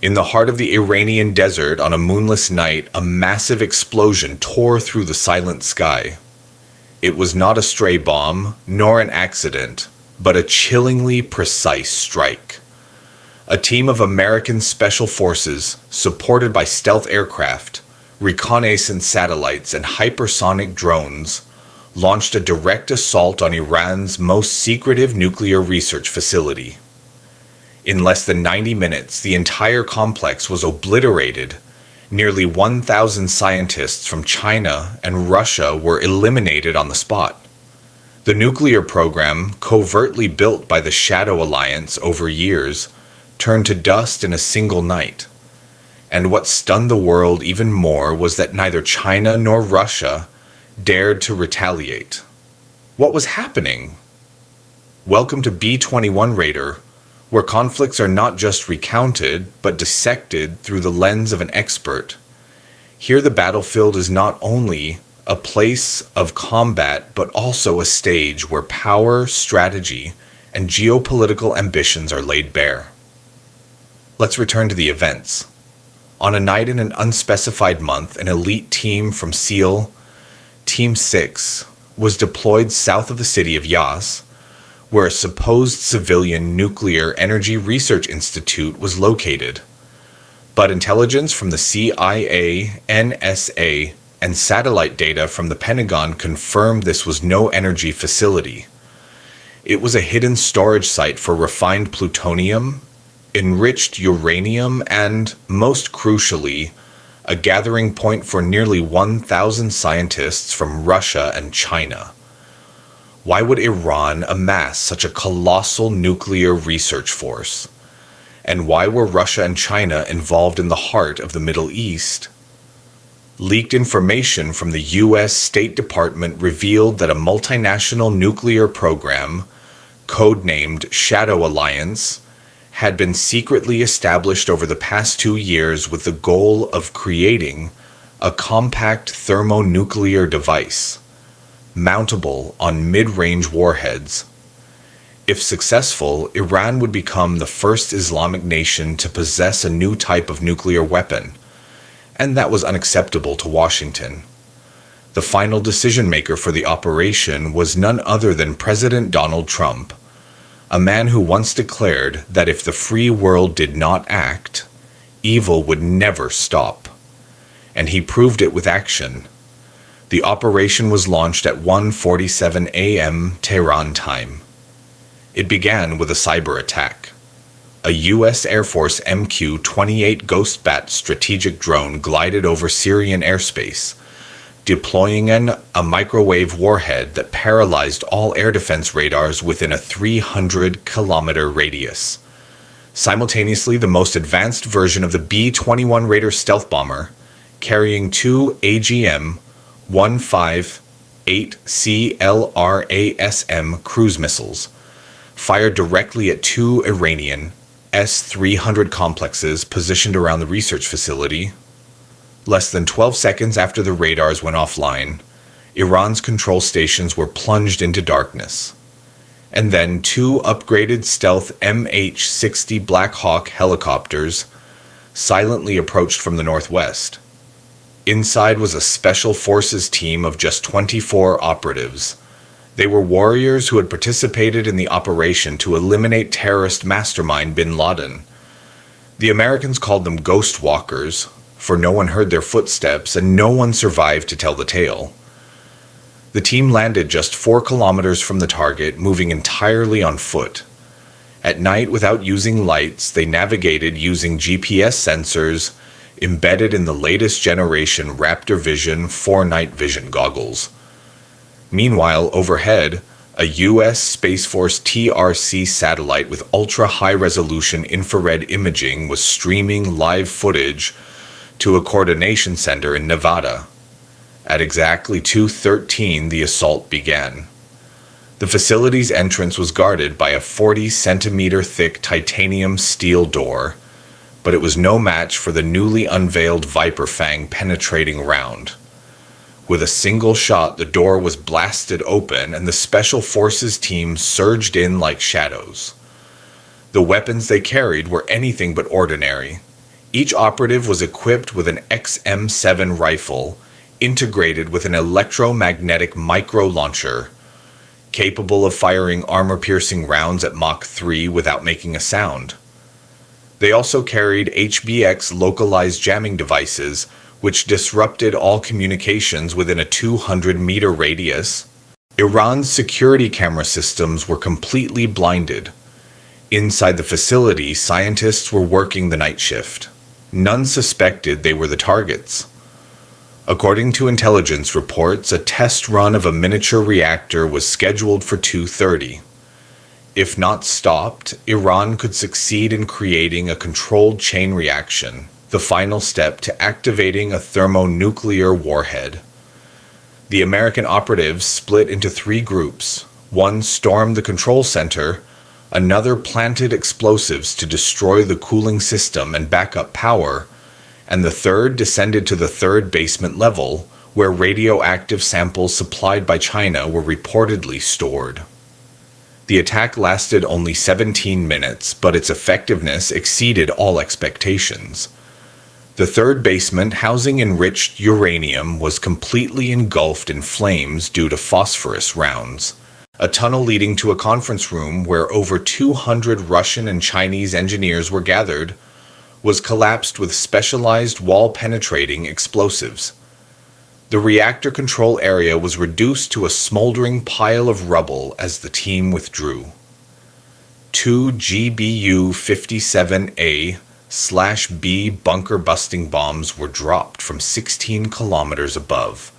In the heart of the Iranian desert on a moonless night, a massive explosion tore through the silent sky. It was not a stray bomb, nor an accident, but a chillingly precise strike. A team of American Special Forces, supported by stealth aircraft, reconnaissance satellites, and hypersonic drones, launched a direct assault on Iran's most secretive nuclear research facility. In less than 90 minutes, the entire complex was obliterated. Nearly 1,000 scientists from China and Russia were eliminated on the spot. The nuclear program, covertly built by the Shadow Alliance over years, turned to dust in a single night. And what stunned the world even more was that neither China nor Russia dared to retaliate. What was happening? Welcome to B-21 Raider, where conflicts are not just recounted, but dissected through the lens of an expert. Here the battlefield is not only a place of combat, but also a stage where power, strategy, and geopolitical ambitions are laid bare. Let's return to the events. On a night in an unspecified month, an elite team from SEAL, Team 6, was deployed south of the city of Yas, where a supposed civilian nuclear energy research institute was located. But intelligence from the CIA, NSA, and satellite data from the Pentagon confirmed this was no energy facility. It was a hidden storage site for refined plutonium, enriched uranium, and, most crucially, a gathering point for nearly 1,000 scientists from Russia and China. Why would Iran amass such a colossal nuclear research force? And why were Russia and China involved in the heart of the Middle East? Leaked information from the U.S. State Department revealed that a multinational nuclear program, codenamed Shadow Alliance, had been secretly established over the past 2 years with the goal of creating a compact thermonuclear device, mountable on mid-range warheads. If successful, Iran would become the first Islamic nation to possess a new type of nuclear weapon, and that was unacceptable to Washington. The final decision-maker for the operation was none other than President Donald Trump, a man who once declared that if the free world did not act, evil would never stop. And he proved it with action. The operation was launched at 1:47 a.m. Tehran time. It began with a cyber attack. A U.S. Air Force MQ-28 Ghostbat strategic drone glided over Syrian airspace, deploying a microwave warhead that paralyzed all air defense radars within a 300-kilometer radius. Simultaneously, the most advanced version of the B-21 Raider stealth bomber, carrying two AGM-158C LRASM cruise missiles, fired directly at two Iranian S-300 complexes positioned around the research facility. Less than 12 seconds after the radars went offline, Iran's control stations were plunged into darkness. And then two upgraded stealth MH-60 Black Hawk helicopters silently approached from the northwest. Inside was a special forces team of just 24 operatives. They were warriors who had participated in the operation to eliminate terrorist mastermind bin Laden. The Americans called them Ghost Walkers, for no one heard their footsteps and no one survived to tell the tale. The team landed just 4 kilometers from the target, moving entirely on foot. At night, without using lights, they navigated using GPS sensors embedded in the latest generation Raptor Vision 4 night vision goggles. Meanwhile, overhead, a U.S. Space Force TRC satellite with ultra-high-resolution infrared imaging was streaming live footage to a coordination center in Nevada. At exactly 2:13, the assault began. The facility's entrance was guarded by a 40-centimeter-thick titanium steel door, but it was no match for the newly unveiled Viper Fang penetrating round. With a single shot, the door was blasted open and the Special Forces team surged in like shadows. The weapons they carried were anything but ordinary. Each operative was equipped with an XM7 rifle integrated with an electromagnetic micro-launcher, capable of firing armor-piercing rounds at Mach 3 without making a sound. They also carried HBX localized jamming devices, which disrupted all communications within a 200-meter radius. Iran's security camera systems were completely blinded. Inside the facility, scientists were working the night shift. None suspected they were the targets. According to intelligence reports, a test run of a miniature reactor was scheduled for 2:30. If not stopped, Iran could succeed in creating a controlled chain reaction, the final step to activating a thermonuclear warhead. The American operatives split into 3 groups. One stormed the control center, another planted explosives to destroy the cooling system and backup power, and the third descended to the 3rd basement level, where radioactive samples supplied by China were reportedly stored. The attack lasted only 17 minutes, but its effectiveness exceeded all expectations. The 3rd basement, housing enriched uranium, was completely engulfed in flames due to phosphorus rounds. A tunnel leading to a conference room where over 200 Russian and Chinese engineers were gathered was collapsed with specialized wall-penetrating explosives. The reactor control area was reduced to a smoldering pile of rubble as the team withdrew. 2 GBU-57A/B bunker-busting bombs were dropped from 16 kilometers above.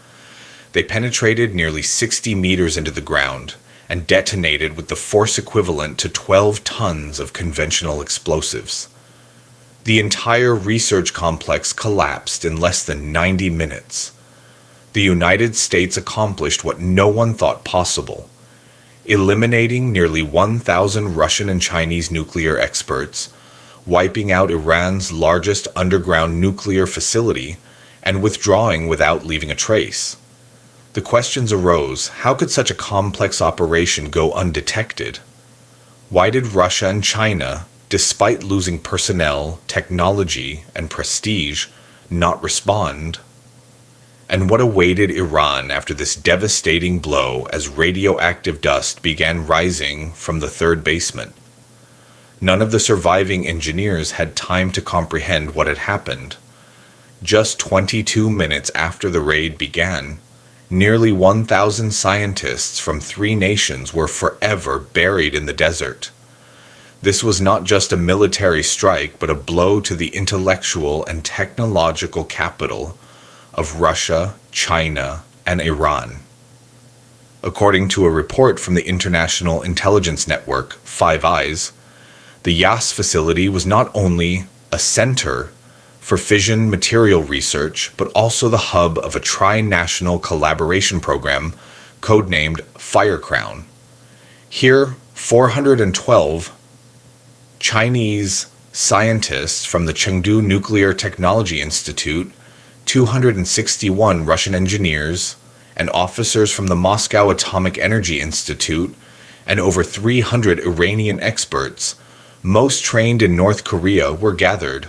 They penetrated nearly 60 meters into the ground and detonated with the force equivalent to 12 tons of conventional explosives. The entire research complex collapsed in less than 90 minutes. The United States accomplished what no one thought possible, eliminating nearly 1,000 Russian and Chinese nuclear experts, wiping out Iran's largest underground nuclear facility, and withdrawing without leaving a trace. The questions arose: how could such a complex operation go undetected? Why did Russia and China, despite losing personnel, technology, and prestige, not respond? And what awaited Iran after this devastating blow as radioactive dust began rising from the 3rd basement? None of the surviving engineers had time to comprehend what had happened. Just 22 minutes after the raid began, nearly 1,000 scientists from 3 nations were forever buried in the desert. This was not just a military strike, but a blow to the intellectual and technological capital of Russia, China, and Iran. According to a report from the International Intelligence Network, Five Eyes, the Yas facility was not only a center for fission material research, but also the hub of a tri-national collaboration program codenamed Firecrown. Here, 412 Chinese scientists from the Chengdu Nuclear Technology Institute, 261 Russian engineers, and officers from the Moscow Atomic Energy Institute, and over 300 Iranian experts, most trained in North Korea, were gathered.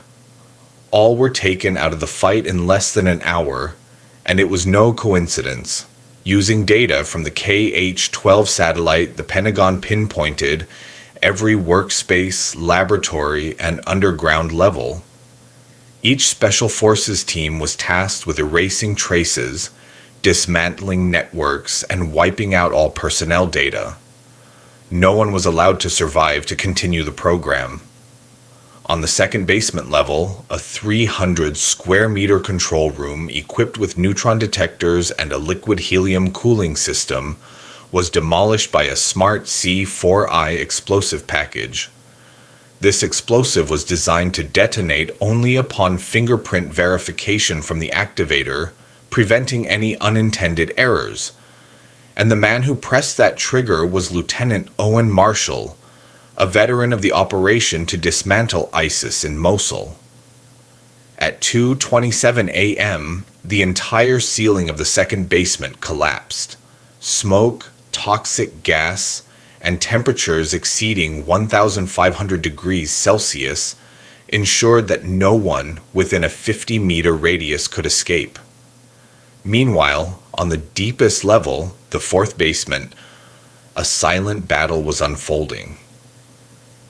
All were taken out of the fight in less than an hour, and it was no coincidence. Using data from the KH-12 satellite, the Pentagon pinpointed every workspace, laboratory, and underground level. Each Special Forces team was tasked with erasing traces, dismantling networks, and wiping out all personnel data. No one was allowed to survive to continue the program. On the 2nd basement level, a 300-square-meter control room equipped with neutron detectors and a liquid helium cooling system was demolished by a smart C4I explosive package. This explosive was designed to detonate only upon fingerprint verification from the activator, preventing any unintended errors. And the man who pressed that trigger was Lieutenant Owen Marshall, a veteran of the operation to dismantle ISIS in Mosul. At 2:27 a.m., the entire ceiling of the 2nd basement collapsed. Smoke, toxic gas, and temperatures exceeding 1,500 degrees Celsius ensured that no one within a 50-meter radius could escape. Meanwhile, on the deepest level, the fourth basement, a silent battle was unfolding.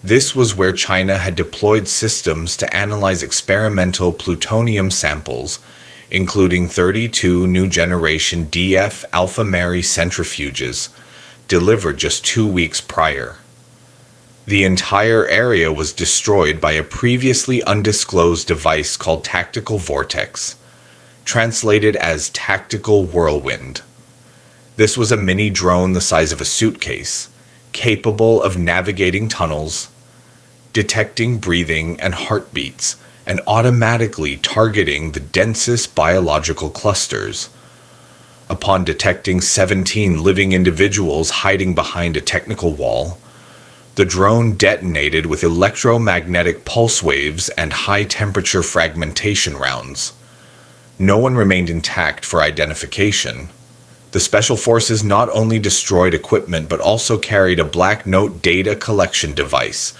This was where China had deployed systems to analyze experimental plutonium samples, including 32 new-generation DF Alpha Mary centrifuges, delivered just 2 weeks prior. The entire area was destroyed by a previously undisclosed device called Tactical Vortex, translated as Tactical Whirlwind. This was a mini drone the size of a suitcase, capable of navigating tunnels, detecting breathing and heartbeats, and automatically targeting the densest biological clusters. Upon detecting 17 living individuals hiding behind a technical wall, the drone detonated with electromagnetic pulse waves and high-temperature fragmentation rounds. No one remained intact for identification. The Special Forces not only destroyed equipment but also carried a Black Note data collection device,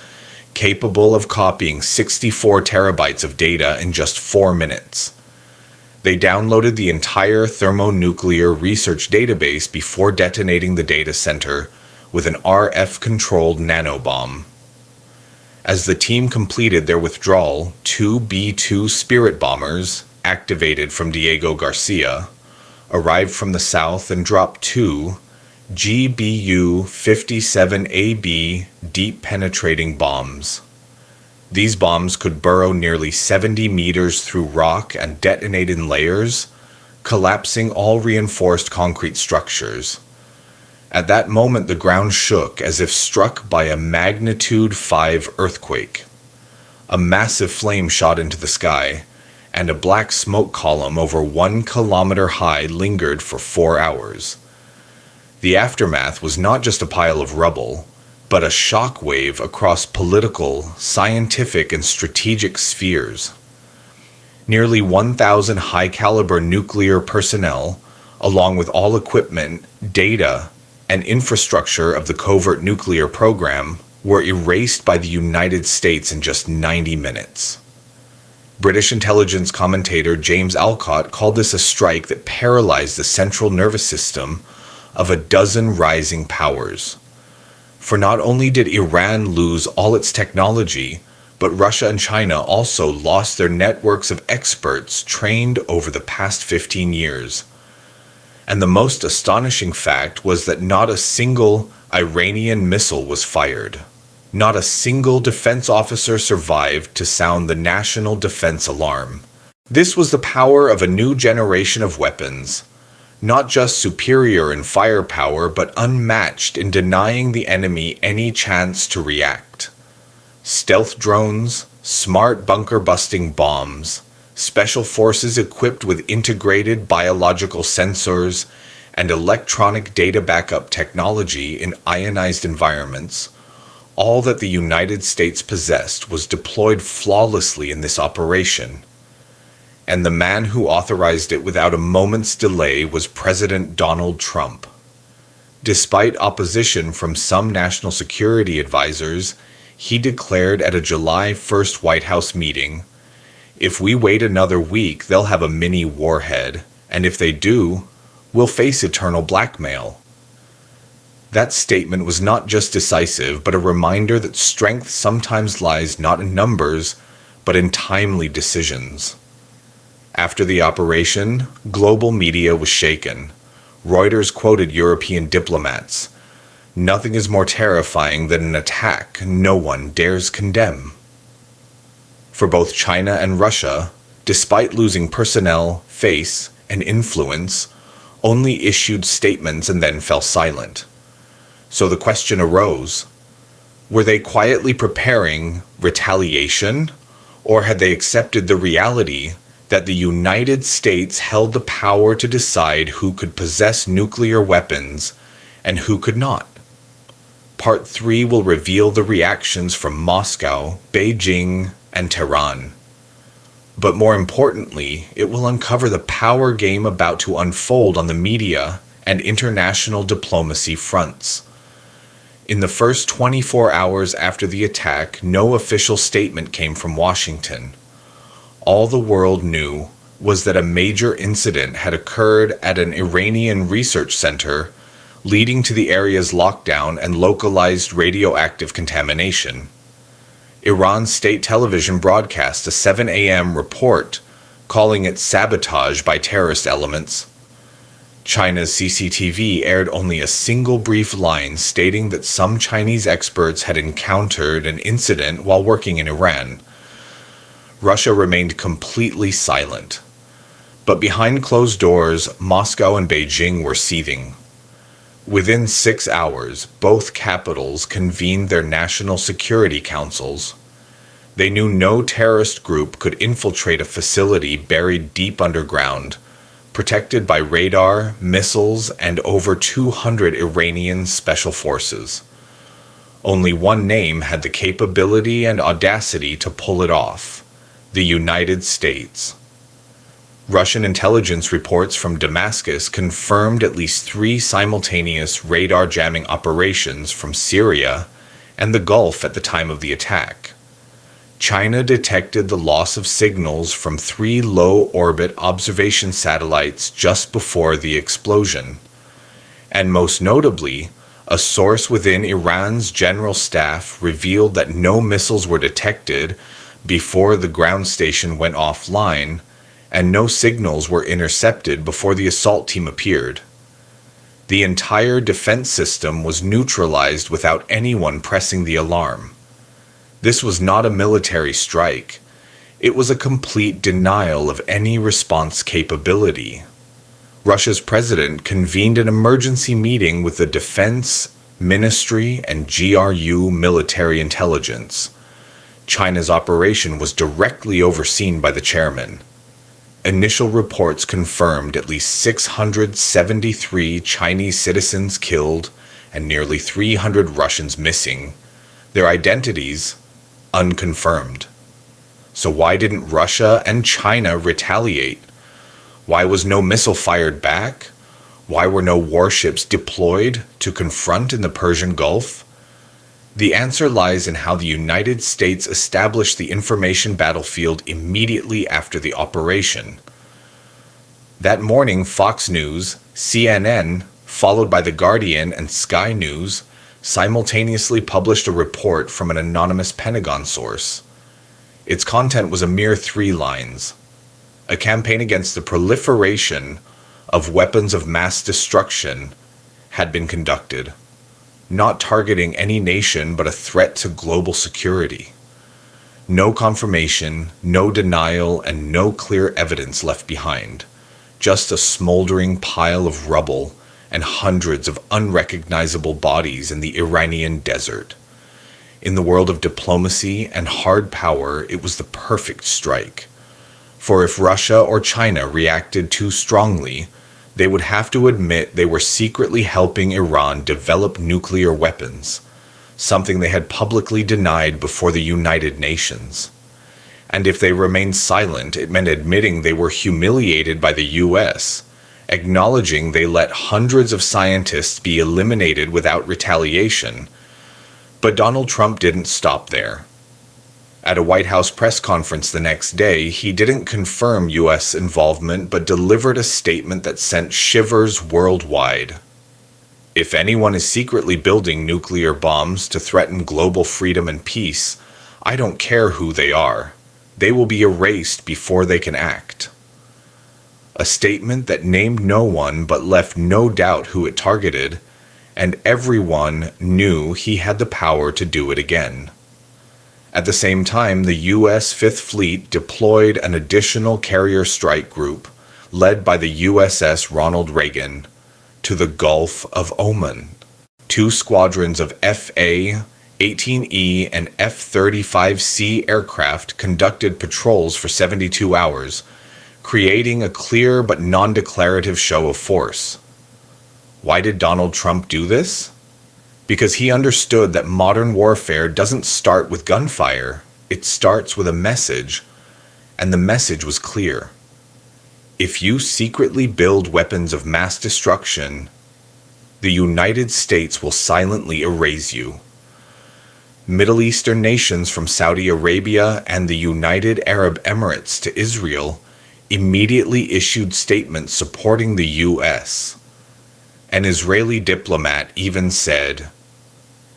capable of copying 64 terabytes of data in just 4 minutes. They downloaded the entire thermonuclear research database before detonating the data center with an RF-controlled nanobomb. As the team completed their withdrawal, 2 B-2 Spirit bombers, activated from Diego Garcia, arrived from the south and dropped 2 GBU-57AB deep-penetrating bombs. These bombs could burrow nearly 70 meters through rock and detonate in layers, collapsing all reinforced concrete structures. At that moment, the ground shook as if struck by a magnitude 5 earthquake. A massive flame shot into the sky, and a black smoke column over 1 kilometer high lingered for 4 hours. The aftermath was not just a pile of rubble, but a shock wave across political, scientific, and strategic spheres. Nearly 1,000 high-caliber nuclear personnel, along with all equipment, data, and infrastructure of the covert nuclear program, were erased by the United States in just 90 minutes. British intelligence commentator James Alcott called this a strike that paralyzed the central nervous system of a dozen rising powers. For not only did Iran lose all its technology, but Russia and China also lost their networks of experts trained over the past 15 years. And the most astonishing fact was that not a single Iranian missile was fired. Not a single defense officer survived to sound the national defense alarm. This was the power of a new generation of weapons, not just superior in firepower, but unmatched in denying the enemy any chance to react. Stealth drones, smart bunker-busting bombs, special forces equipped with integrated biological sensors, and electronic data backup technology in ionized environments, all that the United States possessed was deployed flawlessly in this operation. And the man who authorized it without a moment's delay was President Donald Trump. Despite opposition from some national security advisors, he declared at a July 1st White House meeting, "If we wait another week, they'll have a mini warhead, and if they do, we'll face eternal blackmail." That statement was not just decisive, but a reminder that strength sometimes lies not in numbers, but in timely decisions. After the operation, global media was shaken. Reuters quoted European diplomats, "Nothing is more terrifying than an attack no one dares condemn." For both China and Russia, despite losing personnel, face, and influence, only issued statements and then fell silent. So the question arose, were they quietly preparing retaliation, or had they accepted the reality that the United States held the power to decide who could possess nuclear weapons and who could not? Part 3 will reveal the reactions from Moscow, Beijing, and Tehran. But more importantly, it will uncover the power game about to unfold on the media and international diplomacy fronts. In the first 24 hours after the attack, no official statement came from Washington. All the world knew was that a major incident had occurred at an Iranian research center, leading to the area's lockdown and localized radioactive contamination. Iran's state television broadcast a 7 a.m. report calling it sabotage by terrorist elements. China's CCTV aired only a single brief line stating that some Chinese experts had encountered an incident while working in Iran. Russia remained completely silent. But behind closed doors, Moscow and Beijing were seething. Within 6 hours, both capitals convened their national security councils. They knew no terrorist group could infiltrate a facility buried deep underground, protected by radar, missiles, and over 200 Iranian special forces. Only one name had the capability and audacity to pull it off: the United States. Russian intelligence reports from Damascus confirmed at least 3 simultaneous radar jamming operations from Syria and the Gulf at the time of the attack. China detected the loss of signals from 3 low-orbit observation satellites just before the explosion. And most notably, a source within Iran's general staff revealed that no missiles were detected before the ground station went offline, and no signals were intercepted before the assault team appeared. The entire defense system was neutralized without anyone pressing the alarm. This was not a military strike. It was a complete denial of any response capability. Russia's president convened an emergency meeting with the Defense, Ministry, and GRU military intelligence. China's operation was directly overseen by the chairman. Initial reports confirmed at least 673 Chinese citizens killed and nearly 300 Russians missing, their identities unconfirmed. So why didn't Russia and China retaliate? Why was no missile fired back? Why were no warships deployed to confront in the Persian Gulf? The answer lies in how the United States established the information battlefield immediately after the operation. That morning, Fox News, CNN, followed by The Guardian and Sky News, simultaneously published a report from an anonymous Pentagon source. Its content was a mere 3 lines. A campaign against the proliferation of weapons of mass destruction had been conducted, not targeting any nation but a threat to global security. No confirmation, no denial, and no clear evidence left behind. Just a smoldering pile of rubble and hundreds of unrecognizable bodies in the Iranian desert. In the world of diplomacy and hard power, it was the perfect strike. For if Russia or China reacted too strongly, they would have to admit they were secretly helping Iran develop nuclear weapons, something they had publicly denied before the United Nations. And if they remained silent, it meant admitting they were humiliated by the US, acknowledging they let hundreds of scientists be eliminated without retaliation. But Donald Trump didn't stop there. At a White House press conference the next day, he didn't confirm US involvement but delivered a statement that sent shivers worldwide. If anyone is secretly building nuclear bombs to threaten global freedom and peace, I don't care who they are. They will be erased before they can act. A statement that named no one but left no doubt who it targeted, and everyone knew he had the power to do it again. At the same time, the U.S. Fifth Fleet deployed an additional carrier strike group, led by the USS Ronald Reagan, to the Gulf of Oman. 2 squadrons of FA-18E and F-35C aircraft conducted patrols for 72 hours, creating a clear but non-declarative show of force. Why did Donald Trump do this? Because he understood that modern warfare doesn't start with gunfire, it starts with a message, and the message was clear. If you secretly build weapons of mass destruction, The United States will silently erase you. Middle Eastern nations from Saudi Arabia and the United Arab Emirates to Israel immediately issued statements supporting the U.S. An Israeli diplomat even said,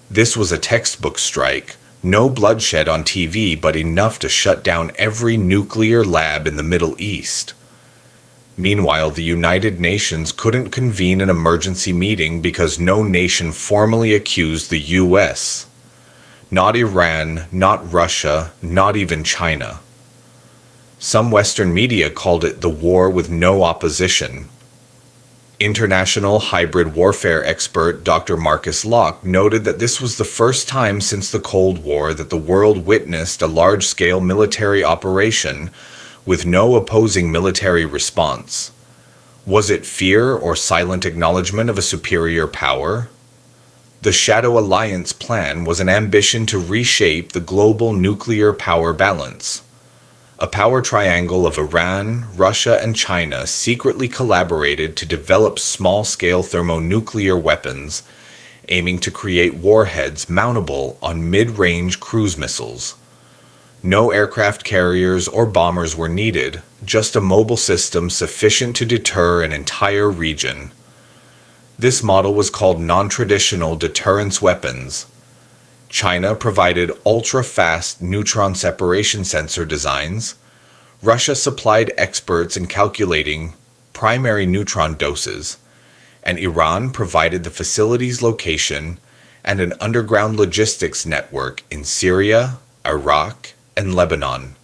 "This was a textbook strike, no bloodshed on TV, but enough to shut down every nuclear lab in the Middle East." Meanwhile, the United Nations couldn't convene an emergency meeting because no nation formally accused the U.S. Not Iran, not Russia, not even China. Some Western media called it the war with no opposition. International hybrid warfare expert Dr. Marcus Locke noted that this was the first time since the Cold War that the world witnessed a large-scale military operation with no opposing military response. Was it fear or silent acknowledgement of a superior power? The Shadow Alliance plan was an ambition to reshape the global nuclear power balance. A power triangle of Iran, Russia, and China secretly collaborated to develop small-scale thermonuclear weapons, aiming to create warheads mountable on mid-range cruise missiles. No aircraft carriers or bombers were needed, just a mobile system sufficient to deter an entire region. This model was called non-traditional deterrence weapons. China provided ultra-fast neutron separation sensor designs. Russia supplied experts in calculating primary neutron doses, and Iran provided the facility's location and an underground logistics network in Syria, Iraq, and Lebanon.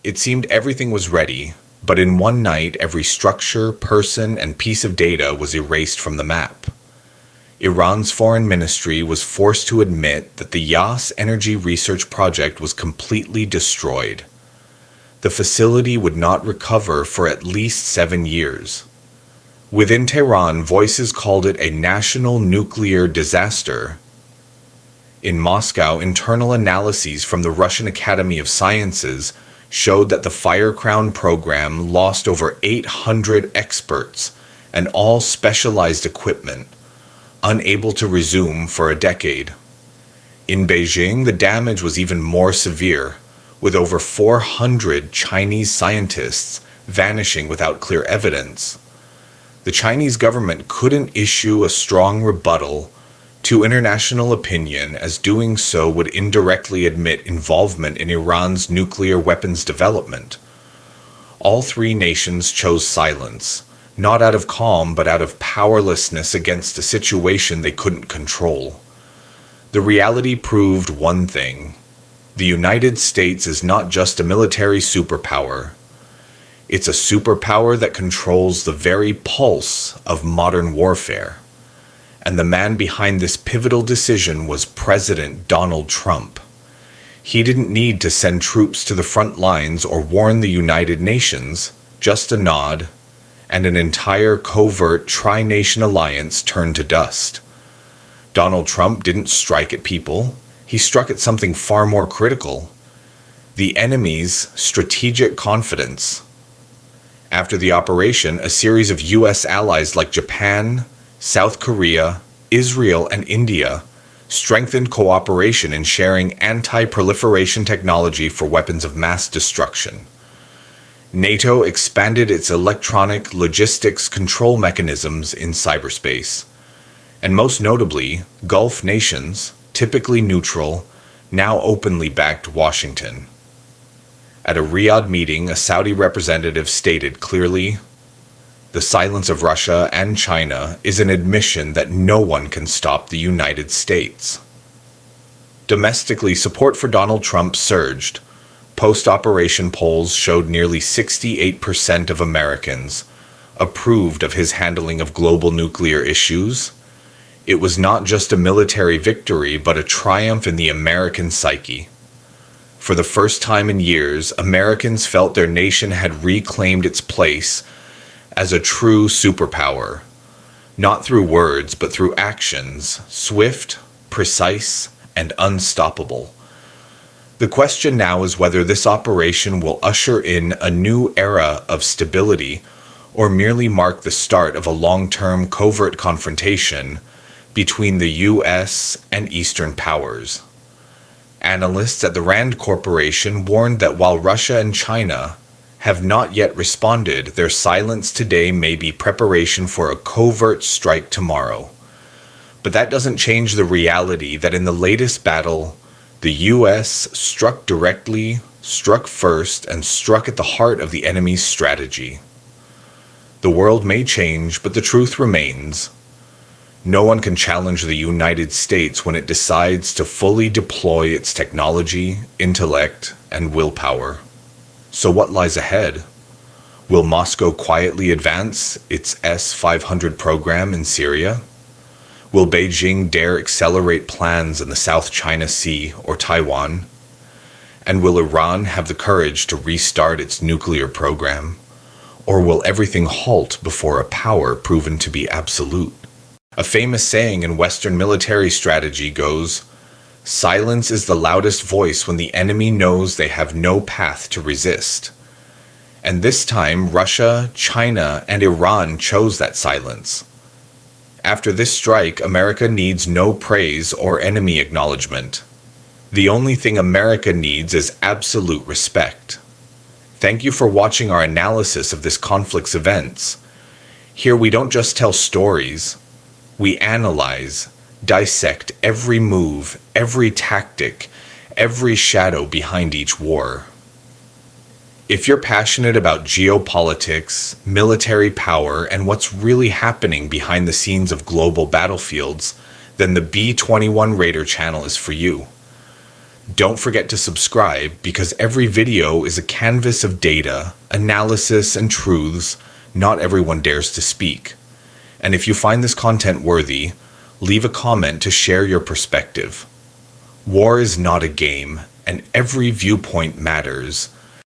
It seemed everything was ready, but in one night every structure, person, and piece of data was erased from the map. Iran's foreign ministry was forced to admit that the Yas Energy Research Project was completely destroyed. The facility would not recover for at least 7 years. Within Tehran, voices called it a national nuclear disaster. In Moscow, internal analyses from the Russian Academy of Sciences showed that the Firecrown program lost over 800 experts and all specialized equipment, unable to resume for a decade. In Beijing, the damage was even more severe, with over 400 Chinese scientists vanishing without clear evidence. The Chinese government couldn't issue a strong rebuttal to international opinion, as doing so would indirectly admit involvement in Iran's nuclear weapons development. All three nations chose silence, not out of calm but out of powerlessness against a situation they couldn't control. The reality proved one thing: the United States is not just a military superpower. It's a superpower that controls the very pulse of modern warfare. And the man behind this pivotal decision was President Donald Trump. He didn't need to send troops to the front lines or warn the United Nations, just a nod, and an entire covert tri-nation alliance turned to dust. Donald Trump didn't strike at people. He struck at something far more critical: the enemy's strategic confidence. After the operation, a series of U.S. allies like Japan, South Korea, Israel, and India strengthened cooperation in sharing anti-proliferation technology for weapons of mass destruction. NATO expanded its electronic logistics control mechanisms in cyberspace. And most notably, Gulf nations, typically neutral, now openly backed Washington. At a Riyadh meeting, a Saudi representative stated clearly, "The silence of Russia and China is an admission that no one can stop the United States." Domestically, support for Donald Trump surged. Post-operation polls showed nearly 68% of Americans approved of his handling of global nuclear issues. It was not just a military victory, but a triumph in the American psyche. For the first time in years, Americans felt their nation had reclaimed its place as a true superpower, not through words, but through actions, swift, precise, and unstoppable. The question now is whether this operation will usher in a new era of stability, or merely mark the start of a long-term covert confrontation between the US and Eastern powers. Analysts at the Rand Corporation warned that while Russia and China have not yet responded, their silence today may be preparation for a covert strike tomorrow. But that doesn't change the reality that in the latest battle, the US struck directly, struck first, and struck at the heart of the enemy's strategy. The world may change, but the truth remains. No one can challenge the United States when it decides to fully deploy its technology, intellect, and willpower. So what lies ahead? Will Moscow quietly advance its S-500 program in Syria? Will Beijing dare accelerate plans in the South China Sea or Taiwan? And will Iran have the courage to restart its nuclear program? Or will everything halt before a power proven to be absolute? A famous saying in Western military strategy goes, "Silence is the loudest voice when the enemy knows they have no path to resist." And this time, Russia, China, and Iran chose that silence. After this strike, America needs no praise or enemy acknowledgement. The only thing America needs is absolute respect. Thank you for watching our analysis of this conflict's events. Here we don't just tell stories. We analyze, dissect every move, every tactic, every shadow behind each war. If you're passionate about geopolitics, military power, and what's really happening behind the scenes of global battlefields, then the B21 Raider channel is for you. Don't forget to subscribe because every video is a canvas of data, analysis, and truths not everyone dares to speak. And if you find this content worthy, leave a comment to share your perspective. War is not a game, and every viewpoint matters.